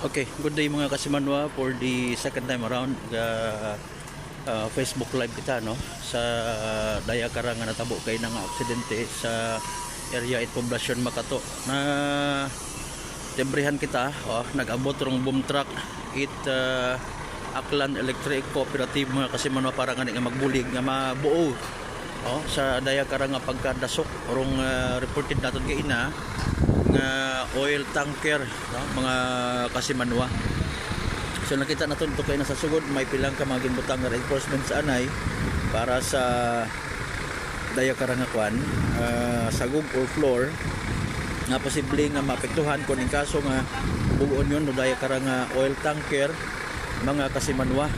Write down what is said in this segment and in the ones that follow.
Okay, good day mga kasimanwa for the second time around Facebook live kita no sa daya karang nga natabo kay nang aksidente sa area it poblasyon Makato na tembrihan kita nag-abot rong boom truck it Aklan Electric Cooperative mga kasimanwa para nga magbulig nga mabuo sa daya karang nga pagkadasok rong reported naton kay ina nga oil tanker mga kasimanwa. So nakita naton to kay nasa sugod may pilang ka mga ginbutang nga reinforcement sa anay para sa daya karangakwan sagub or floor nga posible nga maapektuhan kung in kaso nga bugon yun no daya karang oil tanker mga kasimanwa.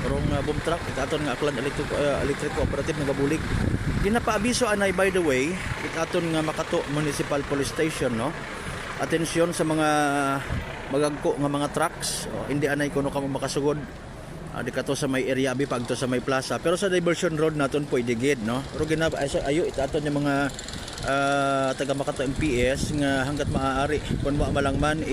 Rong boom truck itaton nga Aklan Electric Cooperative nagabulig. Ginapaabiso anay by the way itaton nga Makato Municipal Police Station no. Atensyon sa mga magagko nga mga trucks hindi anay kuno ka makasugod di kato sa may area abi pagto sa may plaza pero sa diversion road naton pwede gid no. Pero ayo itaton yung mga taga Makato MPS nga hangga't maaari kun malangman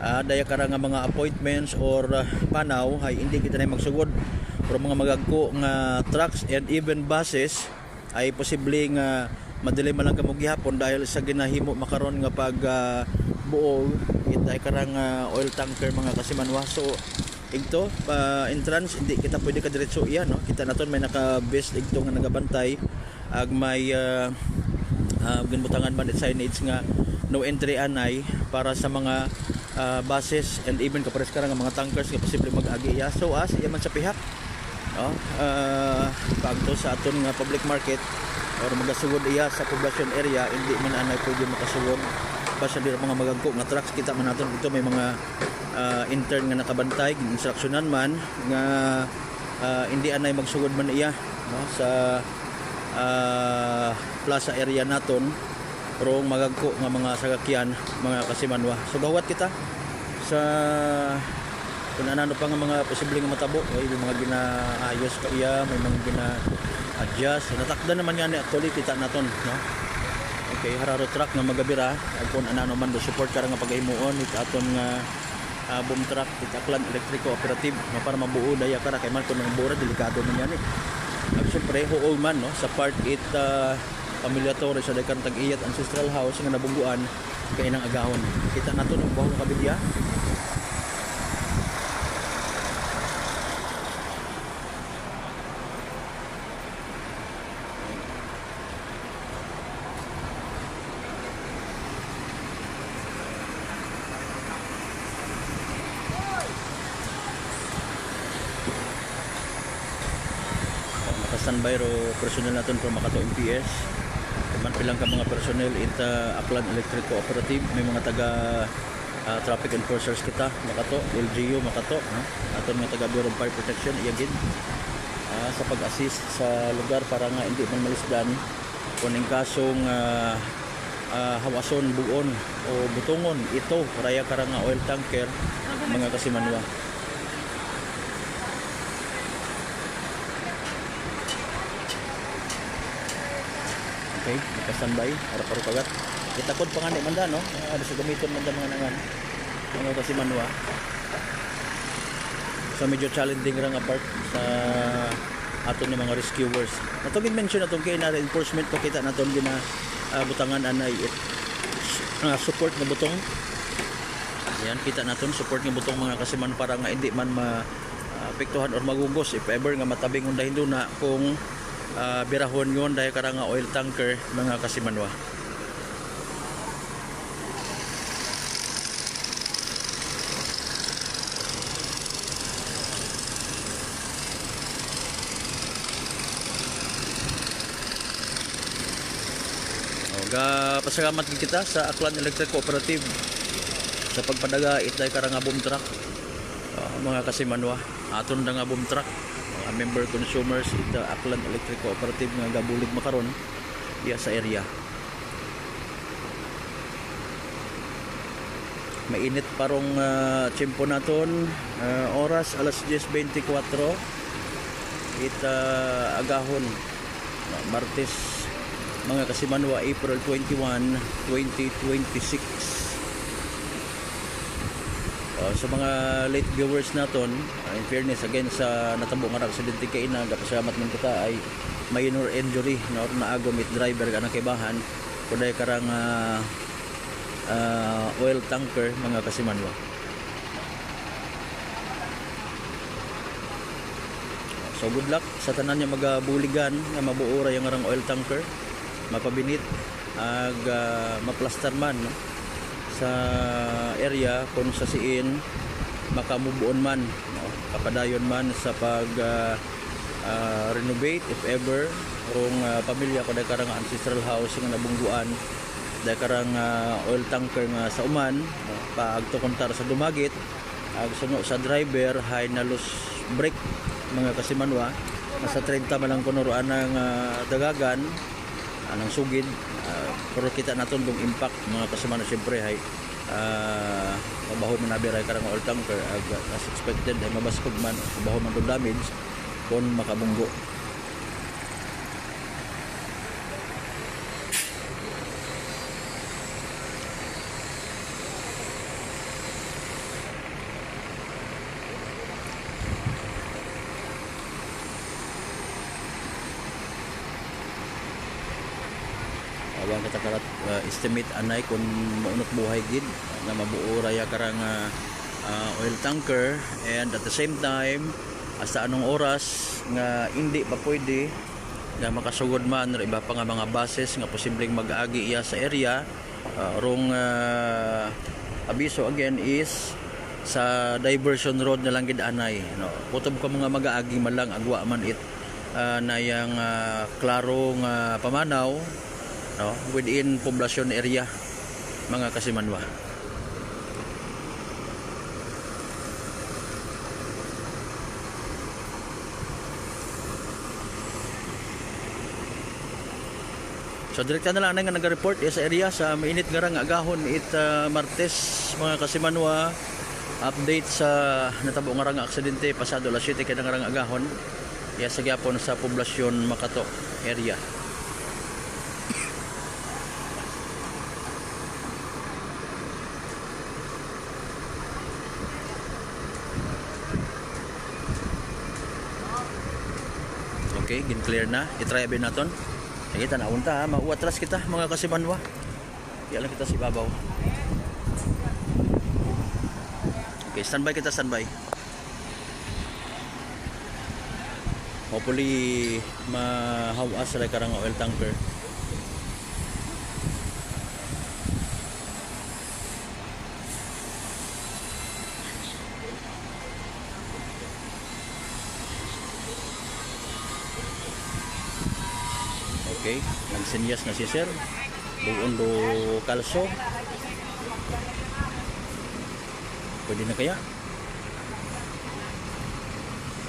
daya karang nga mga appointments or panaw ay hindi kita na magsugod pero mga magagko nga trucks and even buses ay posibleng madali man lang kamo gihapon dahil sa ginahimo makaron nga pag buo daya karang oil tanker mga kasimanwa. So ito entrance hindi kita pwede ka diretso iyan no. Kita naton may naka-vest ito nga nagabantay ag may ginbutangan man signage nga no entry anay para sa mga buses and even kapares karang mga tankers nga posible mag-agi iya. So as iya man sa pihak pagto sa aton nga public market or magasugod iya sa poblasyon area hindi man anay pwede makasugod basta dira mga magagko nga trucks kita man naton ito may mga intern nga nakabantay instructionan man nga hindi anay magsugod man iya no, sa plaza area naton pero magagko nga mga sagakyan mga kasimanwa. So gawat kita sa kung ano pa nga mga posibleng matabo may mga ginaayos ka iya may mga gina-adjust natakda naman yan actually kita naton no. Okay, hararo truck nga magabira kung ano man do support ka nga paghimuon it aton nga boom truck it Aklan Electric Cooperative na para mabuo daya kara kay man kun mabuo delikado man yan syempre huol man no sa part it Pamilya Torres sa Dakan Tag-Iyat Ancestral House nga nabungguan kay nang agahon. Kita nato ng bahong kabilya. Naka-standby ro personel naton from Makato MPS. Man pilang ka mga personnel ita Aklan Electric Cooperative may mga taga traffic enforcers kita Makato LGU Makato aton mga taga Bureau of Fire Protection iyagin sa pag-assist sa lugar para nga hindi man malisdan kung in kasong hawason buon o butungon ito raya karang oil tanker mga kasimanwa. Okay, naka-standby para kagat. Itakod pa nga ni manda no. Ada sa gamiton manda mga nangan. Mga kasimanwa. So medyo challenging ra nga part sa aton ng mga rescuers. Natong mention natong kay na reinforcement ko kita naton gina butangan anay support nga butong. Yan kita naton support nga butong mga kasiman para nga hindi man apektuhan or magugos if ever nga matabing undahin do na kung birahon yon dahil karang oil tanker mga kasimanwa. Pasalamat kita sa Aklan Electric Cooperative sa pagpadaga itay karang boom truck mga kasimanwa aton nga boom truck member consumers ita Aklan Electric Cooperative nga gabulig makaron iya sa area. Mainit parong tiyempo naton oras alas 10:24 ita agahon Martes mga kasimanwa April 21, 2026. sa mga late viewers naton, in fairness again sa natabo nga aksidente kay ina, gapasalamat man kita ay minor injury no, naagom it driver ka na kibahan kuday karang oil tanker mga kasimanwa. So good luck sa tanan niya magabuligan nga mabuora yung arang oil tanker, mapabinit ag maplastar man no, sa area kung sa siin makamubuon man no, kapadayon man sa pag renovate if ever rong pamilya ko karang ancestral house nga nabungguan dahil karang oil tanker nga sa uman no, paagto kontar sa dumagit ag suno sa driver hay na loose brake mga kasimanwa, nasa 30 man lang kunuruan ng dagagan anang sugid, pero kita naton dong impact mga kasimanwa siyempre hay mabahon man nabiray karang oil tanker ag as expected ay mabaskog man mabahon man damage kung makabunggo. Awang kita karat estimate anay kung maunot buhay gid na mabuo raya karang oil tanker, and at the same time hasta anong oras nga hindi pa pwede nga makasugod man or iba pa nga mga bases nga posibleng mag-agi iya sa area. Rong abiso again is sa diversion road na lang gid anay no, kutob ko mga mag-aagi man lang agwa man it na yang klarong pamanaw no, within poblasyon area mga kasimanwa. So direkta na lang nga nag-report sa area sa mainit nga rang agahon it Martes mga kasimanwa. Update sa natabo nga rang aksidente pasado alas 7 kay nga rang agahon sa gyapon sa poblasyon Makato area. Okay, gin-clear na. I-try abin naton. Kita na unta ha, mauatras kita mga kasimanwa. Kaya lang kita si babaw. Okay, standby kita, standby. Hopefully mahawas sa karang oil tanker. Okay, nagsinyas na si sir. Buon do kalso. Pwede na kaya?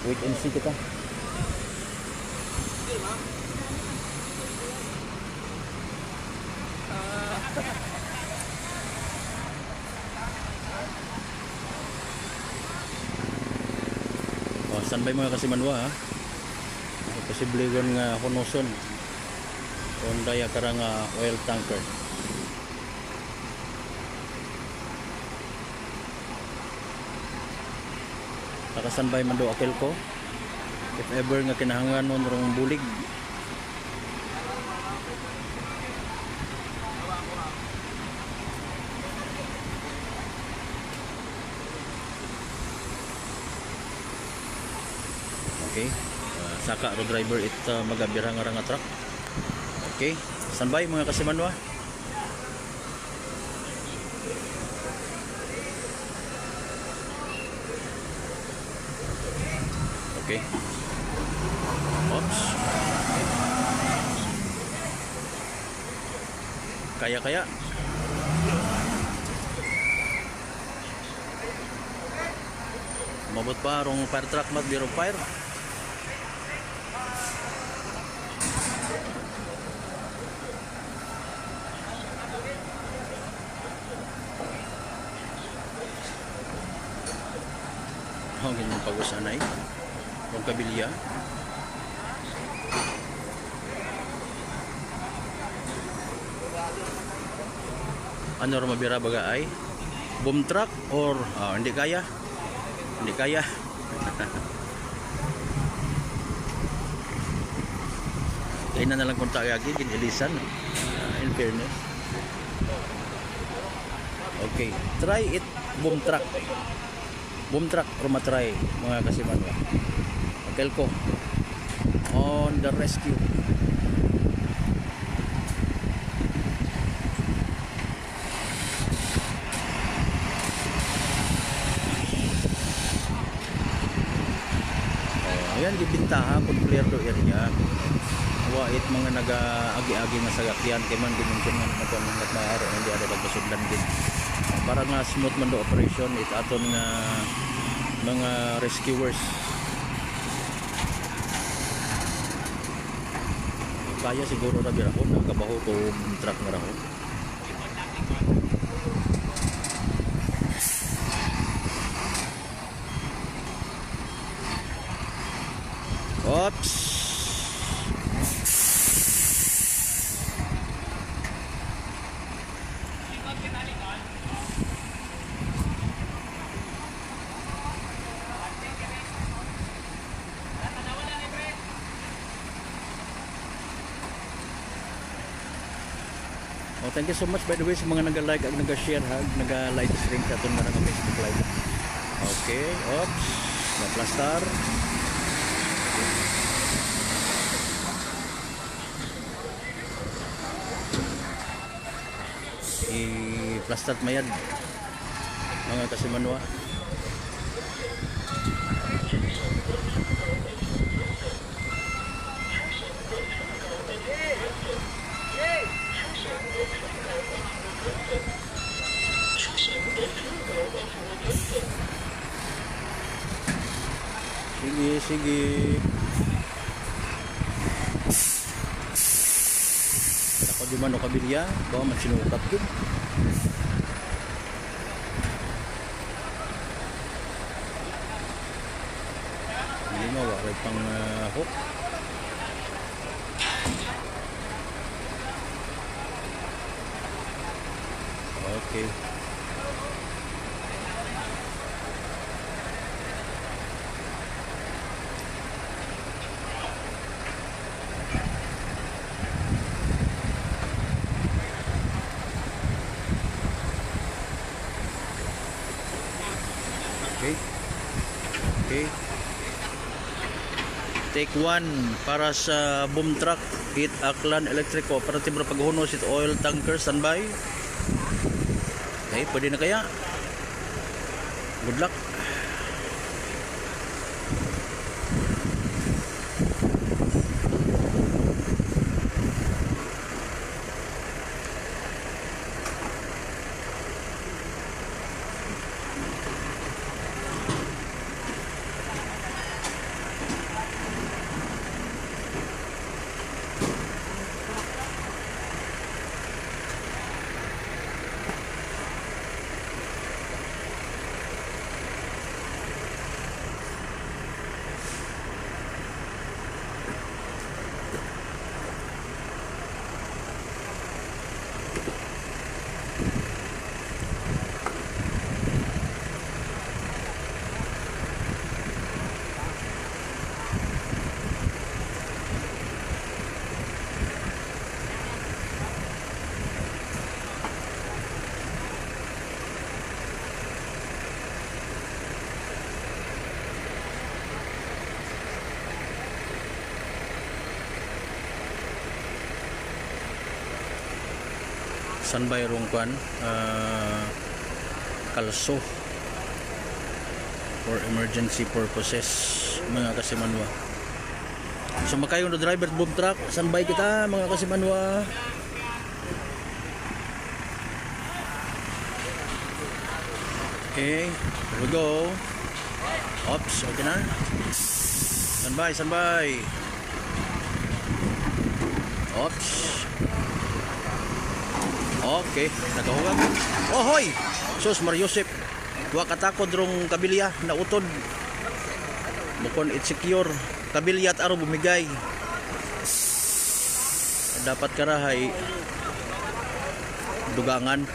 Wait and see kita. Standby mga kasimanwa ha. Posible nga honoson kung daya karang oil tanker. Nakasanbay man do akil ko if ever nga kinahanglan nun rong bulig. Okay, saka ro driver it magabirang nga truck. Okay, standby mga kasimanwa. Okay. Oops. Kaya. Mabot pa rong fire truck mat biro fire. Ganyan pag-usanay kung kabilya ano rin mabira baga ay boom truck or hindi kaya. Hindi kaya. Kaya na lang kung tagagi ginilisan, in fairness. Okay, try it boom truck. Boom truck or matry mga kasimanwa. Kelko on the rescue. Ayan, gibintaha kung clear do area. Wait mga naga-agi-agi nga sagakyan kay man dimension nga nato mga maaro hindi ada pagsudlan din. Para nga smooth man do operation it aton nga mga rescuers. Kaya siguro ra birahon nakabaho ko truck nga raho. Oops. Oh, thank you so much by the way sa mga naga-like at naga-share ha, naga-like stream sa atong mga Facebook live. Okay, oops, na-plaster. I-plaster mayad mga kasimanwa. Sige. Ako di man o kabilya, bawa man sinukat yun. Hindi mawakay pang hook. Okay. Okay. Take 1 para sa boom truck hit Aklan Electric Cooperative na paghunos it oil tanker standby. Okay, pwede na kaya? Good luck. Standby rong kwan kalso for emergency purposes mga kasimanwa. So makayo no driver boom truck, standby kita mga kasimanwa. Okay, here we go. Oops, okay na. Standby. Oops. Okay, nagahugag. Oh, hoy! Sus, Mariusip. Wa katakod rong kabilya na utod. Bukon it secure. Kabilya at araw bumigay. Dapat karahay dugangan.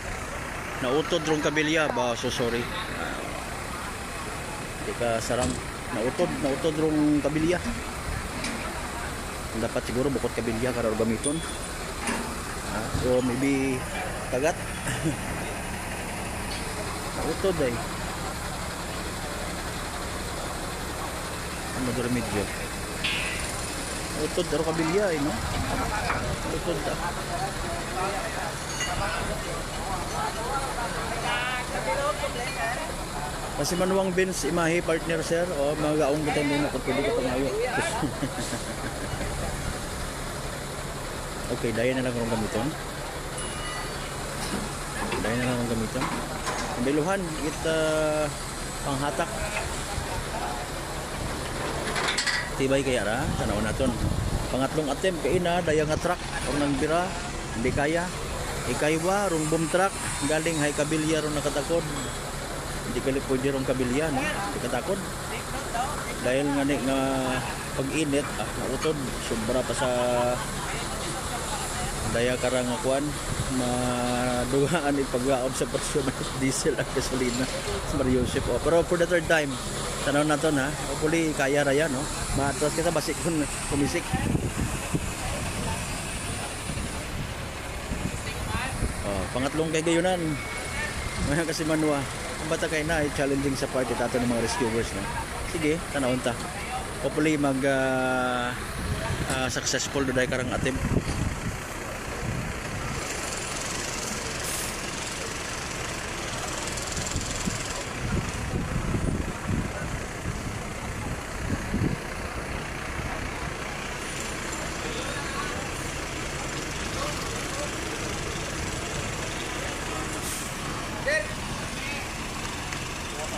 nautod rong kabilya ba, so sorry. Di ka sarang nautod rong kabilya. Dapat siguro bukod kabilya para gamiton. O maybe kagat. Nautod ay. Ano do remedyo? Nautod ro kabilya ay no. Nautod ta. Kasi manuwang Benz imahe partner sir o magaong kita muna kung pwede ka pangayo. Okay, daya na lang kung gamiton. Daya na lang kung gamiton. Ang biluhan, kita panghatak. Tibay kaya ra, tanaw naton. Pangatlong attempt kay na daya nga truck or nang bira, hindi kaya. Ikaywa, rong boom truck, galing hay kabilya ron nakatakod. Hindi ka pwede rong kabilya, no? Hindi katakod. Dahil nga nga pag-init, nautod, sobra pa sa daya karang akuan, madugaan ipagaon sa presyon ng diesel at gasolina sa Mario Joseph. Pero for the third time, tanaw naton ha, hopefully kaya ra yan, no? Matras kita basik kun kumisik. Pangatlong kay gayunan mga kasimanwa ang bata kay na challenging sa party tato ng mga rescuers no? Sige, tanawon ta hopefully mag successful do day karang attempt.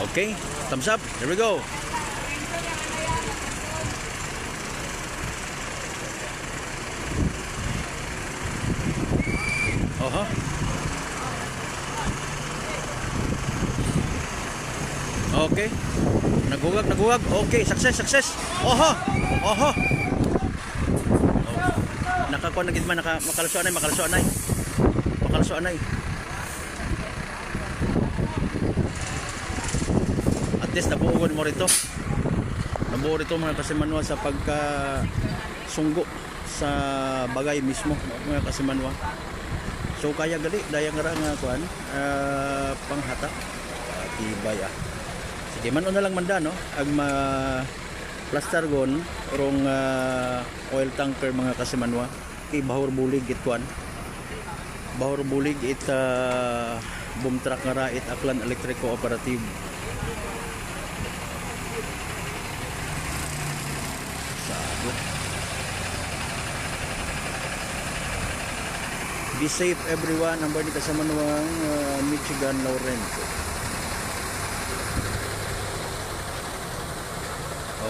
Okay, thumbs up. Here we go. Okay. Naguwag. Okay, success. Oho. Nakakuha na gid man makalusuanay. At least nabuo mo rito mga kasimanwa sa pagka sunggo sa bagay mismo mga kasimanwa. So kaya gali daya nga nga kuan panghatak tibay sige man na lang manda no ag ma plaster gon rong oil tanker mga kasimanwa kay bahor bulig it kuan bahor bulig it boom truck nga ra it Aklan Electric Cooperative. Be safe everyone. Number ni Kasamanwang Michigan Laurento.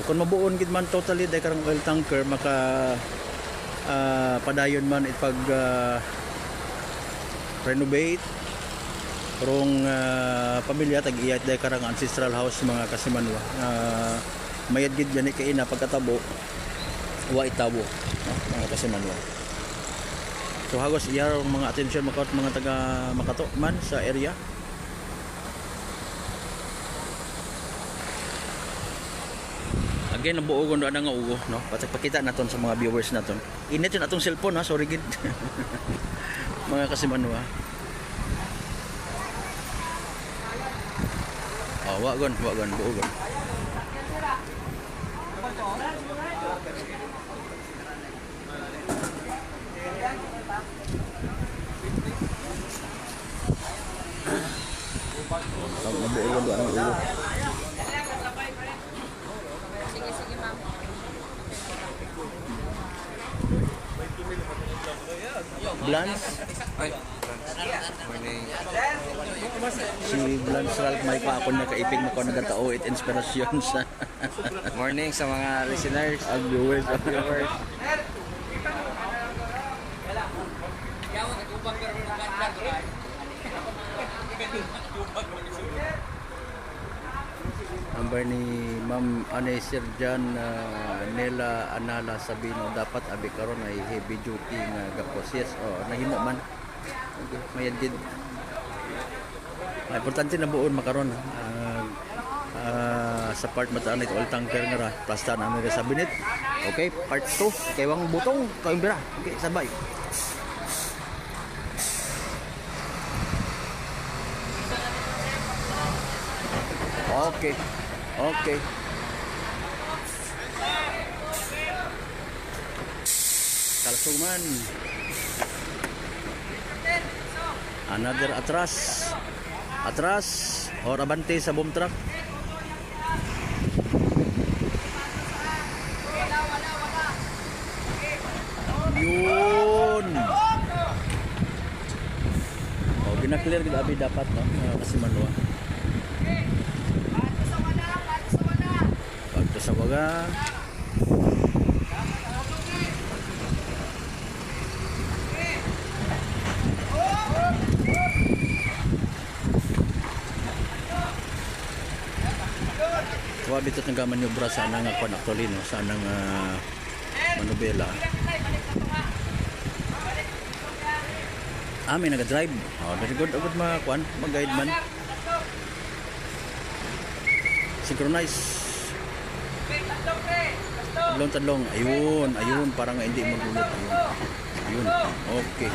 Kung mabuon gid man totally day karang oil tanker maka padayon man ipag renovate rong pamilya tag iyat day karang ancestral house mga Kasimanwa. Mayad gid gani kay ina pagkatabo wa itabo mga Kasimanwa. So hagos iyarong mga atensyon mga taga Makato man sa area. Again nabuogon do nga ugo no. Pakita naton sa mga viewers naton. Init yun atong cellphone ha, sorry gid. Mga Kasimanwa. Wagon buogon. Nabuogon do ang ulo. Sige ma'am. Blans. Ay, morning. Si Blans Ralph may pa ako nakaipig mo ko nagatao it inspirasyon sa Morning sa mga listeners. ang viewers. Number ni Ma'am Ane Sirjan Nela Anala Sabino dapat abi karon ay heavy duty nga gapos. Yes, nahimo man. Okay, mayad gid. Importante na buon makaron. Sa part mataan ito oil tanker nga ra plasta na namin sa binit. Okay, part 2 kay wang butong kayong bira. Okay, sabay. Okay. Okay. Kalsuman. Another atras. Atras or abante sa boom truck. Yun. Oh, gina-clear gid abi dapat no kasi manuwa. Pagto sa waga. Wa bitot nga manubra sa nang kon actually no sa nang manubela. May naga-drive. Oh, very good agad kuan, mag-guide man. Synchronize. Tadlong. Ayun, parang hindi magulot ayun. Okay.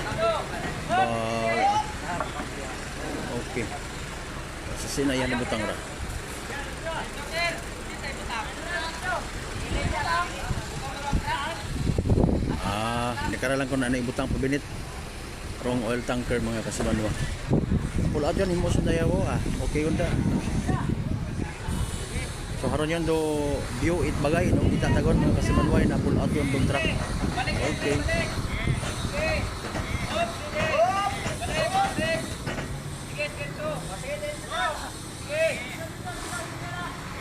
Okay. Sa sinayan na butang ra. Nakara lang ko na naibutang pabinit. Wrong oil tanker mga kasimanwa. Pull out yan, himo sa dayawo okay yun da. So haron yun do view it bagay no. Itatagon mga kasimanwa na pull out yung boom truck. Okay.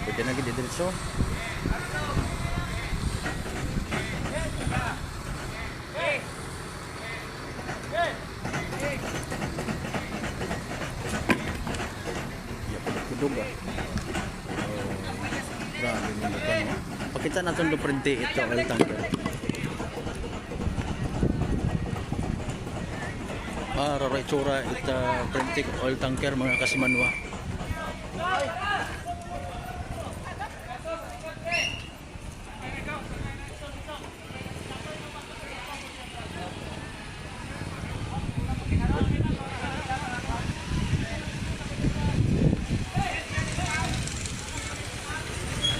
Pwede na gid diretso. Kudog grabe mo ka no. Pakita natin do printe ito oil tanker. Raray tsura ita printe oil tanker mga kasimanwa.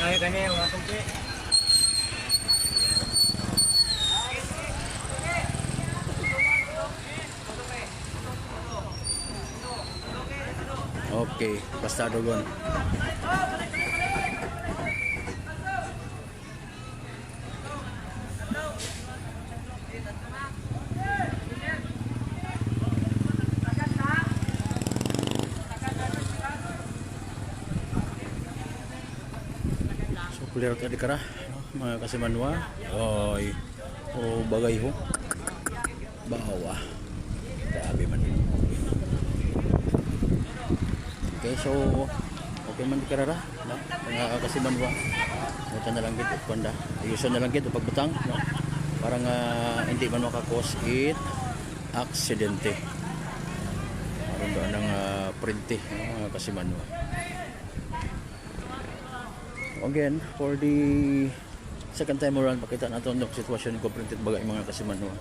Ay, kanya yung atong Okay, basta dogon. Clear tadi kara mga kasimanwa. Oy. Bagay ho. Bahawa. Grabe man. Okay, so okay man karara no? Mga kasimanwa. Ito na lang gid panda. Ayuson na lang gid pagbutang no. Parang hindi man makakos it aksidente. Aron do nang printe no? Mga kasimanwa. Again, for the second time around, pakita natin ang sitwasyon ko printed bagay mga kasimanwa.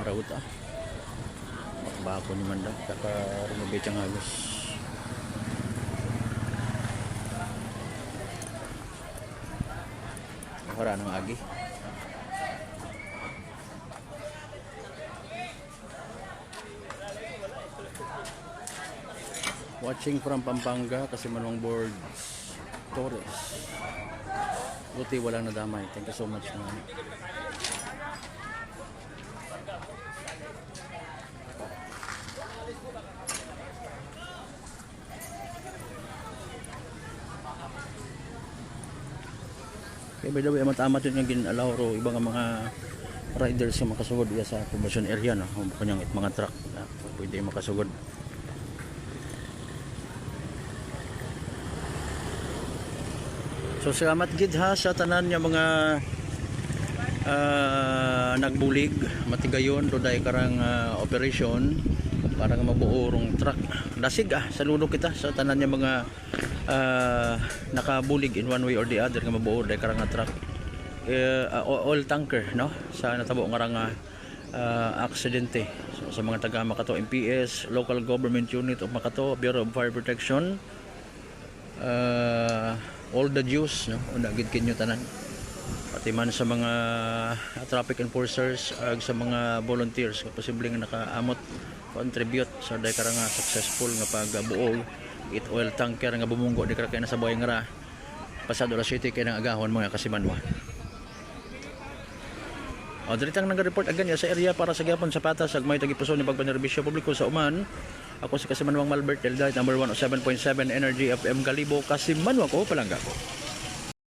Marawot makabako ni Manda, kaka-renovate ang halos. Wala nang agi. Watching from Pampanga, Kasimanwang board. Torres. Buti walang nadamay. Thank you so much naman. Okay, by the way, amat-amat yun yung ginalaw ro ibang mga riders yung makasugod sa poblasyon area no? Kanyang mga truck na pwede makasugod. So salamat gid ha sa tanan nga mga nagbulig matigayon do day karang operation para nga mabuo rong truck. Dasig sa luno kita sa tanan niya mga nakabulig in one way or the other nga mabuo day karang truck. Oil tanker no sa natabo nga rang aksidente. So, sa mga taga Makato MPS, local government unit of Makato, Bureau of Fire Protection, all the dues no una gid kinyo tanan, pati man sa mga traffic enforcers ag sa mga volunteers nga posibleng nakaamot contribute sa day karang successful nga pagbuog it oil tanker nga bumunggo di kara kay nasa buhay nga ra pasado la city kay nang agahon mga kasimanwa. O diretang nag-report agad sa area para sa gyapon sa patas ag may tagipuson ni pagpanerbisyo publiko sa Uman. Ako si Kasimanwang Malbert Del Dite, number 107.7 Energy FM Kalibo, Kasimanwa ko palangga ko.